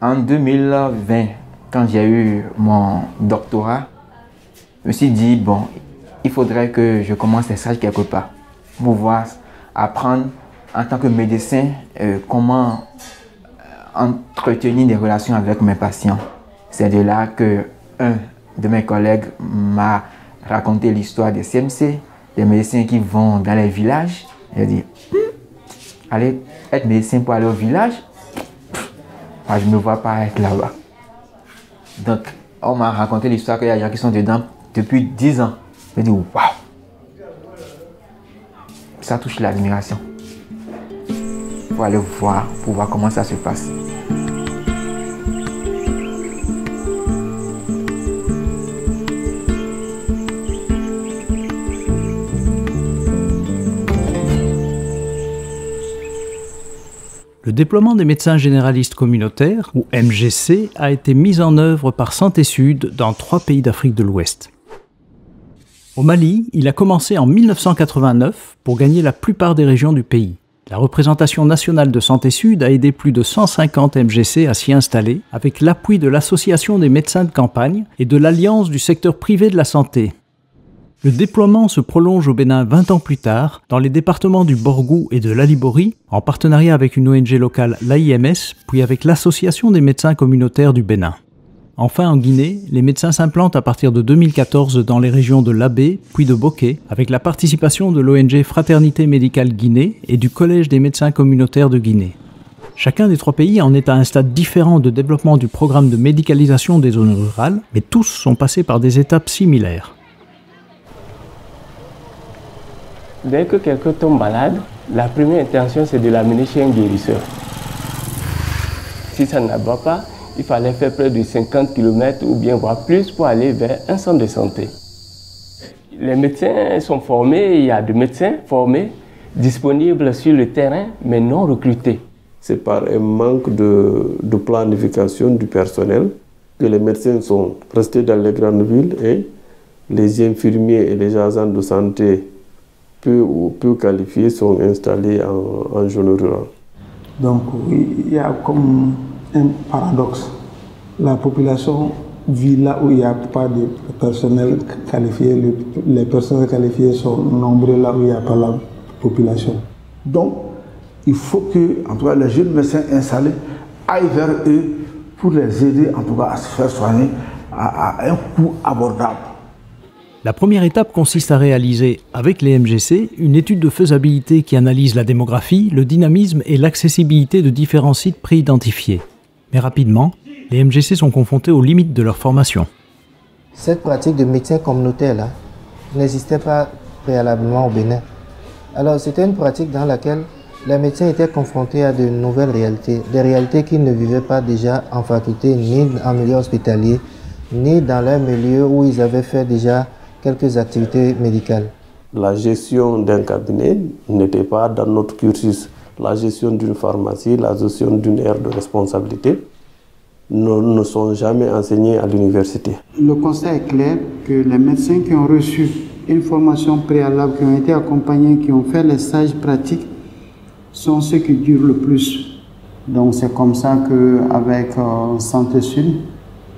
En 2020, quand j'ai eu mon doctorat, je me suis dit, bon, il faudrait que je commence les stages quelque part pour pouvoir apprendre en tant que médecin comment entretenir des relations avec mes patients. C'est de là que un de mes collègues m'a raconté l'histoire des CMC, des médecins qui vont dans les villages. J'ai dit, aller être médecin pour aller au village, je ne me vois pas être là-bas. Donc, on m'a raconté l'histoire qu'il y a des gens qui sont dedans depuis 10 ans. J'ai dit, waouh! Ça touche l'admiration. Il faut aller voir pour voir comment ça se passe. Le déploiement des médecins généralistes communautaires, ou MGC, a été mis en œuvre par Santé Sud dans 3 pays d'Afrique de l'Ouest. Au Mali, il a commencé en 1989 pour gagner la plupart des régions du pays. La représentation nationale de Santé Sud a aidé plus de 150 MGC à s'y installer, avec l'appui de l'Association des médecins de campagne et de l'Alliance du secteur privé de la santé. Le déploiement se prolonge au Bénin 20 ans plus tard, dans les départements du Borgou et de l'Alibori, en partenariat avec une ONG locale, l'AIMS, puis avec l'Association des médecins communautaires du Bénin. Enfin, en Guinée, les médecins s'implantent à partir de 2014 dans les régions de l'Abé, puis de Boké, avec la participation de l'ONG Fraternité Médicale Guinée et du Collège des médecins communautaires de Guinée. Chacun des 3 pays en est à un stade différent de développement du programme de médicalisation des zones rurales, mais tous sont passés par des étapes similaires. Dès que quelqu'un tombe malade, la première intention c'est de l'amener chez un guérisseur. Si ça ne va pas, il fallait faire près de 50 km ou bien voire plus pour aller vers un centre de santé. Les médecins sont formés, il y a des médecins formés, disponibles sur le terrain, mais non recrutés. C'est par un manque de planification du personnel que les médecins sont restés dans les grandes villes et les infirmiers et les agents de santé peu qualifiés sont installés en zone rurale. Donc il y a comme un paradoxe. La population vit là où il n'y a pas de personnel qualifié. Les personnels qualifiés sont nombreux là où il n'y a pas la population. Donc il faut que en tout cas, les jeunes médecins installés aillent vers eux pour les aider en tout cas, à se faire soigner à un coût abordable. La première étape consiste à réaliser, avec les MGC, une étude de faisabilité qui analyse la démographie, le dynamisme et l'accessibilité de différents sites préidentifiés. Mais rapidement, les MGC sont confrontés aux limites de leur formation. Cette pratique de médecin communautaire n'existait pas préalablement au Bénin. Alors c'était une pratique dans laquelle les médecins étaient confrontés à de nouvelles réalités, des réalités qu'ils ne vivaient pas déjà en faculté, ni en milieu hospitalier, ni dans leur milieu où ils avaient fait déjà quelques activités médicales. La gestion d'un cabinet n'était pas dans notre cursus. La gestion d'une pharmacie, la gestion d'une aire de responsabilité ne sont jamais enseignés à l'université. Le constat est clair que les médecins qui ont reçu une formation préalable, qui ont été accompagnés, qui ont fait les stages pratiques, sont ceux qui durent le plus. Donc c'est comme ça qu'avec Santé Sud,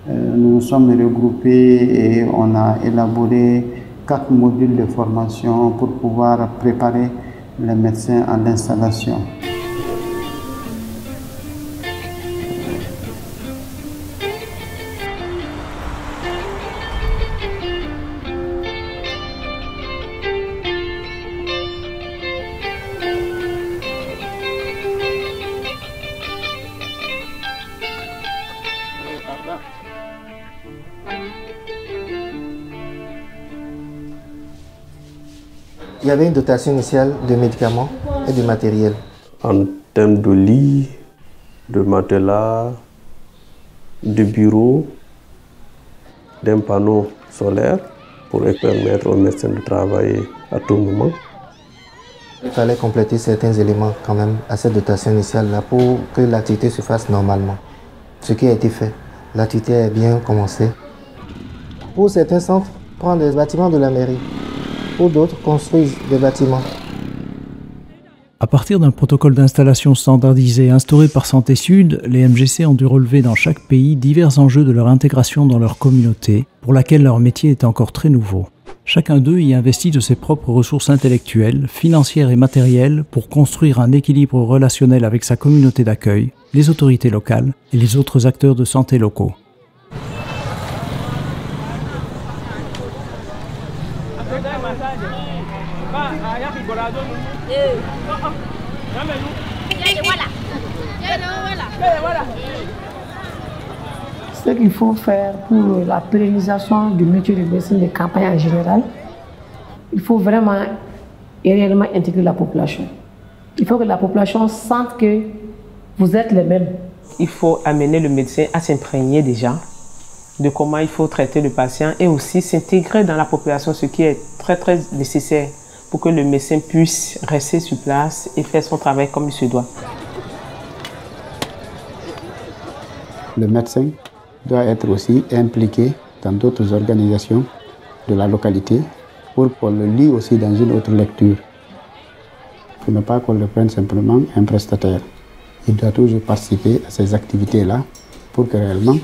nous nous sommes regroupés et on a élaboré 4 modules de formation pour pouvoir préparer les médecins à l'installation. Il y avait une dotation initiale de médicaments et de matériel. En termes de lits, de matelas, de bureaux, d'un panneau solaire pour permettre aux médecins de travailler à tout moment. Il fallait compléter certains éléments quand même à cette dotation initiale-là pour que l'activité se fasse normalement. Ce qui a été fait. L'activité a bien commencé. Pour certains centres, prendre des bâtiments de la mairie. Pour d'autres, construisent des bâtiments. À partir d'un protocole d'installation standardisé instauré par Santé Sud, les MGC ont dû relever dans chaque pays divers enjeux de leur intégration dans leur communauté, pour laquelle leur métier est encore très nouveau. Chacun d'eux y investit de ses propres ressources intellectuelles, financières et matérielles pour construire un équilibre relationnel avec sa communauté d'accueil, les autorités locales et les autres acteurs de santé locaux. Ce qu'il faut faire pour la pérennisation du métier de médecine de campagne en général, il faut vraiment et réellement intégrer la population. Il faut que la population sente que vous êtes les mêmes. Il faut amener le médecin à s'imprégner déjà de comment il faut traiter le patient et aussi s'intégrer dans la population, ce qui est très nécessaire pour que le médecin puisse rester sur place et faire son travail comme il se doit. Le médecin doit être aussi impliqué dans d'autres organisations de la localité pour qu'on le lie aussi dans une autre lecture. Pour ne pas qu'on le prenne simplement un prestataire. Il doit toujours participer à ces activités-là pour que réellement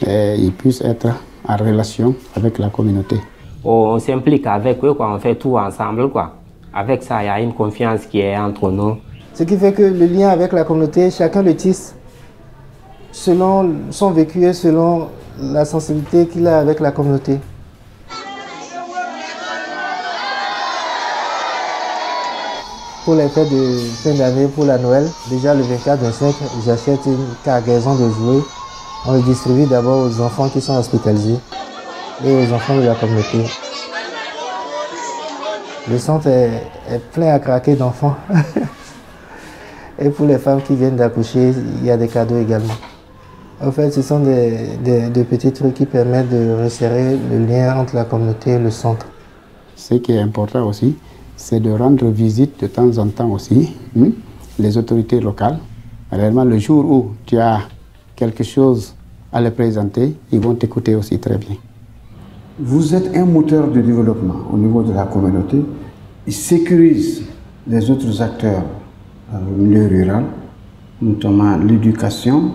il puisse être en relation avec la communauté. On s'implique avec eux, quoi. On fait tout ensemble, quoi. Avec ça, il y a une confiance qui est entre nous. Ce qui fait que le lien avec la communauté, chacun le tisse selon son vécu et selon la sensibilité qu'il a avec la communauté. Pour les fêtes de fin d'année, pour la Noël, déjà le 24-25, j'achète une cargaison de jouets. On les distribue d'abord aux enfants qui sont hospitalisés et aux enfants de la communauté. Le centre est plein à craquer d'enfants. Et pour les femmes qui viennent d'accoucher, il y a des cadeaux également. En fait, ce sont des petits trucs qui permettent de resserrer le lien entre la communauté et le centre. Ce qui est important aussi, c'est de rendre visite de temps en temps aussi les autorités locales. Réellement, le jour où tu as quelque chose à les présenter, ils vont t'écouter aussi très bien. Vous êtes un moteur de développement au niveau de la communauté. Il sécurise les autres acteurs au milieu rural, notamment l'éducation,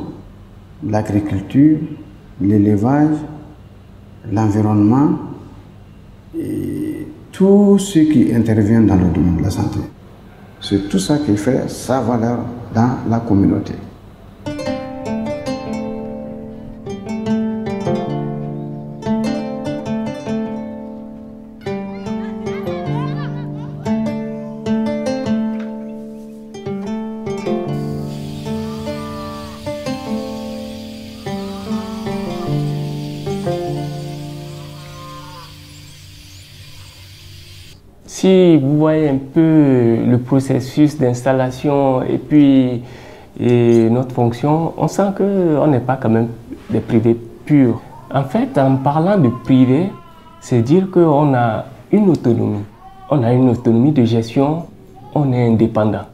l'agriculture, l'élevage, l'environnement et tout ce qui intervient dans le domaine de la santé. C'est tout ça qui fait sa valeur dans la communauté. Si vous voyez un peu le processus d'installation et puis notre fonction, on sent qu'on n'est pas quand même des privés purs. En fait, en parlant de privé, c'est dire qu'on a une autonomie. On a une autonomie de gestion, on est indépendant.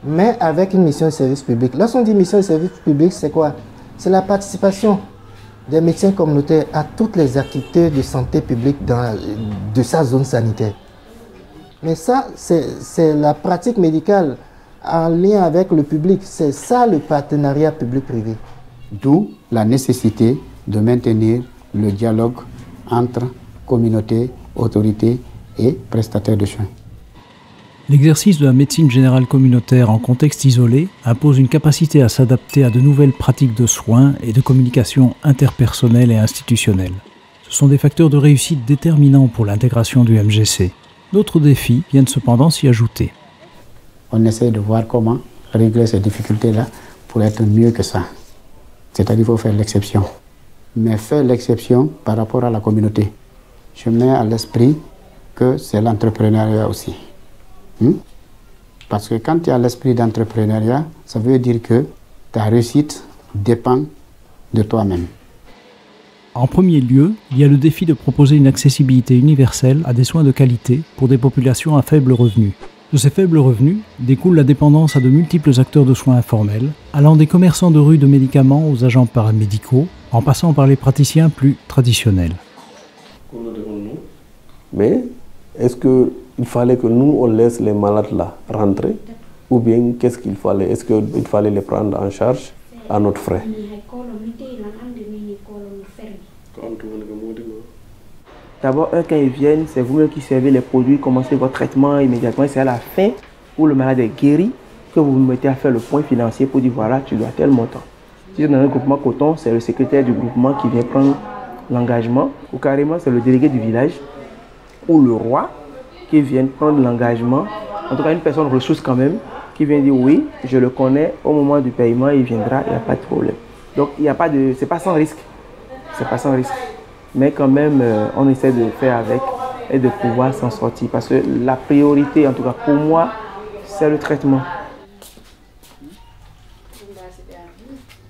Mais avec une mission de service public. Lorsqu'on dit mission de service public, c'est quoi? C'est la participation des médecins communautaires à toutes les activités de santé publique de sa zone sanitaire. Mais ça, c'est la pratique médicale en lien avec le public. C'est ça le partenariat public-privé. D'où la nécessité de maintenir le dialogue entre communauté, autorité et prestataires de soins. L'exercice de la médecine générale communautaire en contexte isolé impose une capacité à s'adapter à de nouvelles pratiques de soins et de communication interpersonnelle et institutionnelle. Ce sont des facteurs de réussite déterminants pour l'intégration du MGC. D'autres défis viennent cependant s'y ajouter. On essaie de voir comment régler ces difficultés-là pour être mieux que ça. C'est-à-dire qu'il faut faire l'exception. Mais faire l'exception par rapport à la communauté. Je mets à l'esprit que c'est l'entrepreneuriat aussi. Parce que quand tu as l'esprit d'entrepreneuriat, ça veut dire que ta réussite dépend de toi-même. En premier lieu, il y a le défi de proposer une accessibilité universelle à des soins de qualité pour des populations à faible revenu. De ces faibles revenus découle la dépendance à de multiples acteurs de soins informels, allant des commerçants de rue de médicaments aux agents paramédicaux, en passant par les praticiens plus traditionnels. Mais est-ce qu'il fallait que nous, on laisse les malades là rentrer ou bien qu'est-ce qu'il fallait? Est-ce qu'il fallait les prendre en charge à notre frais? D'abord, quand ils viennent, c'est vous-même qui servez les produits, commencez votre traitement immédiatement. C'est à la fin, où le malade est guéri, que vous vous mettez à faire le point financier pour dire voilà, tu dois tel montant. Si c'est dans un groupement coton, c'est le secrétaire du groupement qui vient prendre l'engagement, ou carrément c'est le délégué du village, ou le roi qui vient prendre l'engagement. En tout cas, une personne ressource quand même, qui vient dire oui, je le connais, au moment du paiement, il viendra, il n'y a pas de problème. Donc, il n'y a pas de... c'est pas sans risque. C'est pas sans risque. Mais quand même, on essaie de faire avec et de pouvoir s'en sortir. Parce que la priorité, en tout cas pour moi, c'est le traitement.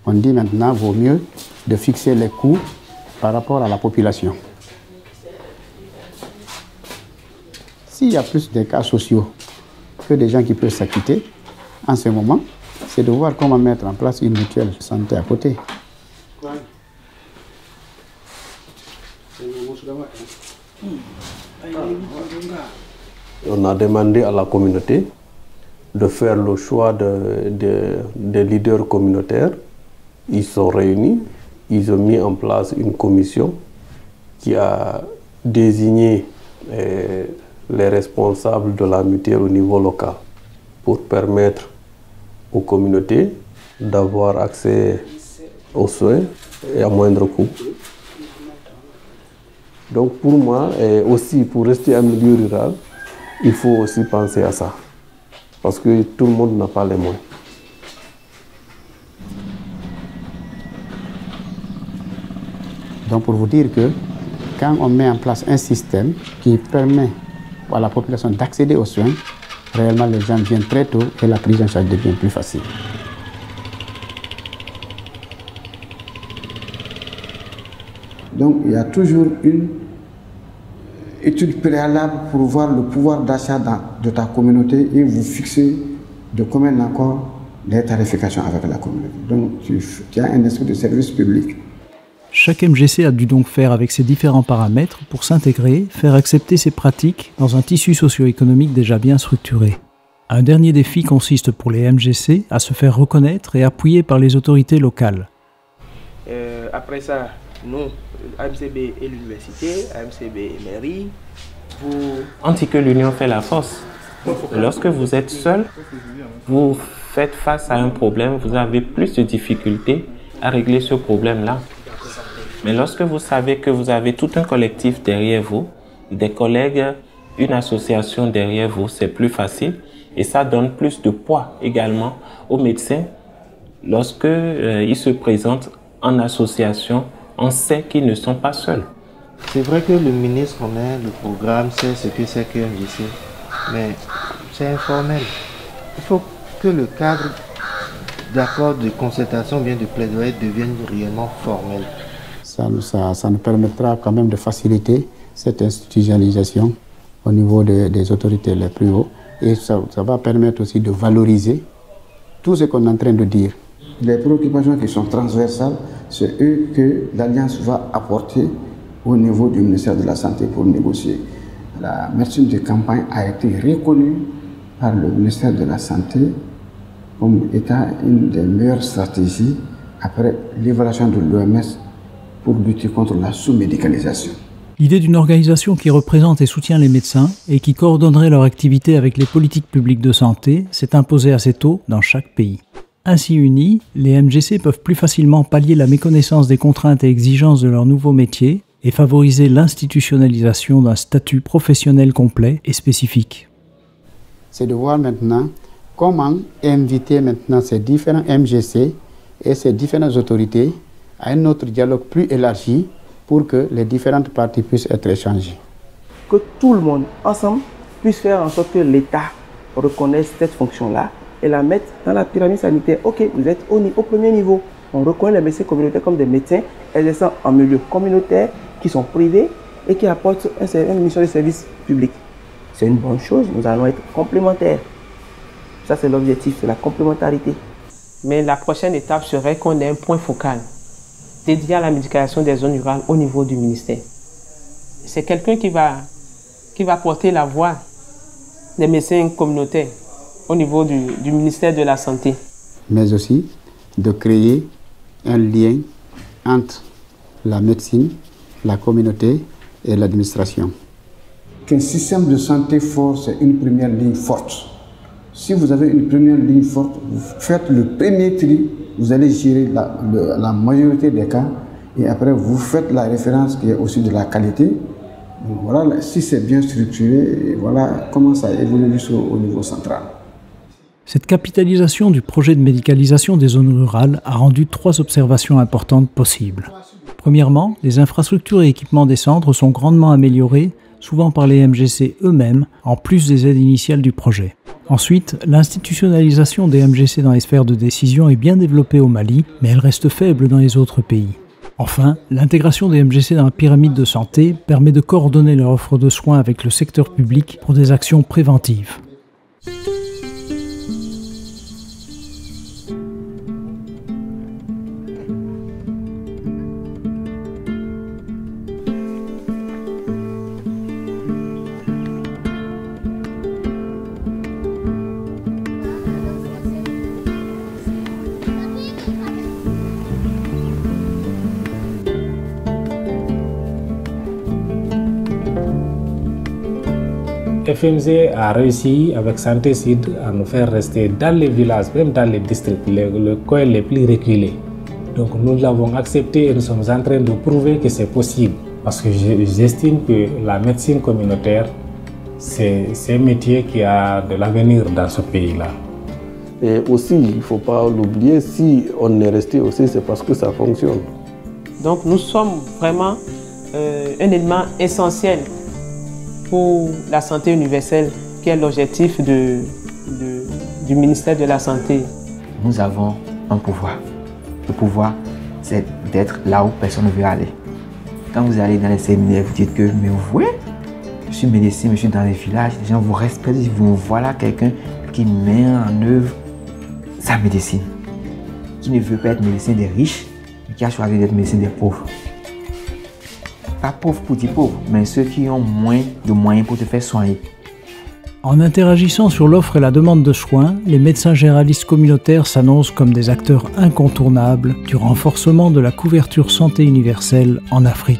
On dit maintenant qu'il vaut mieux de fixer les coûts par rapport à la population. S'il y a plus de cas sociaux que des gens qui peuvent s'acquitter, en ce moment, c'est de voir comment mettre en place une mutuelle santé à côté. On a demandé à la communauté de faire le choix des leaders communautaires. Ils sont réunis, ils ont mis en place une commission qui a désigné les responsables de la mutuelle au niveau local pour permettre aux communautés d'avoir accès aux soins et à moindre coût. Donc pour moi, et aussi pour rester en milieu rural, il faut aussi penser à ça. Parce que tout le monde n'a pas les moyens. Donc pour vous dire que quand on met en place un système qui permet à la population d'accéder aux soins, réellement les gens viennent très tôt et la prise en charge devient plus facile. Donc il y a toujours une étude préalable pour voir le pouvoir d'achat de ta communauté et vous fixer de commun accord les tarifications avec la communauté. Donc tu as un esprit de service public. Chaque MGC a dû donc faire avec ses différents paramètres pour s'intégrer, faire accepter ses pratiques dans un tissu socio-économique déjà bien structuré. Un dernier défi consiste pour les MGC à se faire reconnaître et appuyer par les autorités locales. Après ça, nous, AMCB et l'université, AMCB et mairie, On dit que l'union fait la force. Lorsque vous êtes seul, vous faites face à un problème, vous avez plus de difficultés à régler ce problème-là. Mais lorsque vous savez que vous avez tout un collectif derrière vous, des collègues, une association derrière vous, c'est plus facile et ça donne plus de poids également aux médecins. Lorsque ils se présentent en association, on sait qu'ils ne sont pas seuls. C'est vrai que le ministre connaît le programme, sait ce que c'est que MJC, mais c'est informel. Il faut que le cadre d'accord de concertation, bien de plaidoyer, devienne réellement formel. Ça nous permettra quand même de faciliter cette institutionnalisation au niveau des autorités les plus hauts. Et ça va permettre aussi de valoriser tout ce qu'on est en train de dire. Les préoccupations qui sont transversales, c'est eux que l'Alliance va apporter au niveau du ministère de la Santé pour négocier. La médecine de campagne a été reconnue par le ministère de la Santé comme étant une des meilleures stratégies après l'évaluation de l'OMS pour lutter contre la sous-médicalisation. L'idée d'une organisation qui représente et soutient les médecins et qui coordonnerait leur activité avec les politiques publiques de santé s'est imposée assez tôt dans chaque pays. Ainsi unis, les MGC peuvent plus facilement pallier la méconnaissance des contraintes et exigences de leur nouveau métier et favoriser l'institutionnalisation d'un statut professionnel complet et spécifique. C'est de voir maintenant comment inviter maintenant ces différents MGC et ces différentes autorités à un autre dialogue plus élargi pour que les différentes parties puissent être échangées. Que tout le monde, ensemble, puisse faire en sorte que l'État reconnaisse cette fonction-là et la mette dans la pyramide sanitaire. Ok, vous êtes au premier niveau. On reconnaît les médecins communautaires comme des médecins exerçant en milieu communautaire, qui sont privés et qui apportent une mission de service public. C'est une bonne chose, nous allons être complémentaires. Ça, c'est l'objectif, c'est la complémentarité. Mais la prochaine étape serait qu'on ait un point focal dédié à la médicalisation des zones rurales au niveau du ministère. C'est quelqu'un qui va porter la voix des médecins communautaires au niveau du ministère de la Santé. Mais aussi de créer un lien entre la médecine, la communauté et l'administration. Qu'un système de santé fort, c'est une première ligne forte. Si vous avez une première ligne forte, vous faites le premier tri, vous allez gérer la majorité des cas et après vous faites la référence qui est aussi de la qualité. Donc voilà, si c'est bien structuré, voilà comment ça évolue jusqu'au niveau central. Cette capitalisation du projet de médicalisation des zones rurales a rendu 3 observations importantes possibles. Premièrement, les infrastructures et équipements des centres sont grandement améliorés, souvent par les MGC eux-mêmes, en plus des aides initiales du projet. Ensuite, l'institutionnalisation des MGC dans les sphères de décision est bien développée au Mali, mais elle reste faible dans les autres pays. Enfin, l'intégration des MGC dans la pyramide de santé permet de coordonner leur offre de soins avec le secteur public pour des actions préventives. FMG a réussi avec Santé Sud à nous faire rester dans les villages, même dans les districts, les coins les plus reculés. Donc nous l'avons accepté et nous sommes en train de prouver que c'est possible. Parce que j'estime que la médecine communautaire, c'est un métier qui a de l'avenir dans ce pays-là. Et aussi, il ne faut pas l'oublier, si on est resté aussi, c'est parce que ça fonctionne. Donc nous sommes vraiment un élément essentiel pour la santé universelle, qui est l'objectif du ministère de la Santé. Nous avons un pouvoir. Le pouvoir, c'est d'être là où personne ne veut aller. Quand vous allez dans les séminaires, vous dites que, mais vous voyez, je suis médecin, je suis dans les villages, les gens vous respectent, vous voilà quelqu'un qui met en œuvre sa médecine, qui ne veut pas être médecin des riches, mais qui a choisi d'être médecin des pauvres. Pas pauvres pour dire pauvres, mais ceux qui ont moins de moyens pour te faire soigner. En interagissant sur l'offre et la demande de soins, les médecins généralistes communautaires s'annoncent comme des acteurs incontournables du renforcement de la couverture santé universelle en Afrique.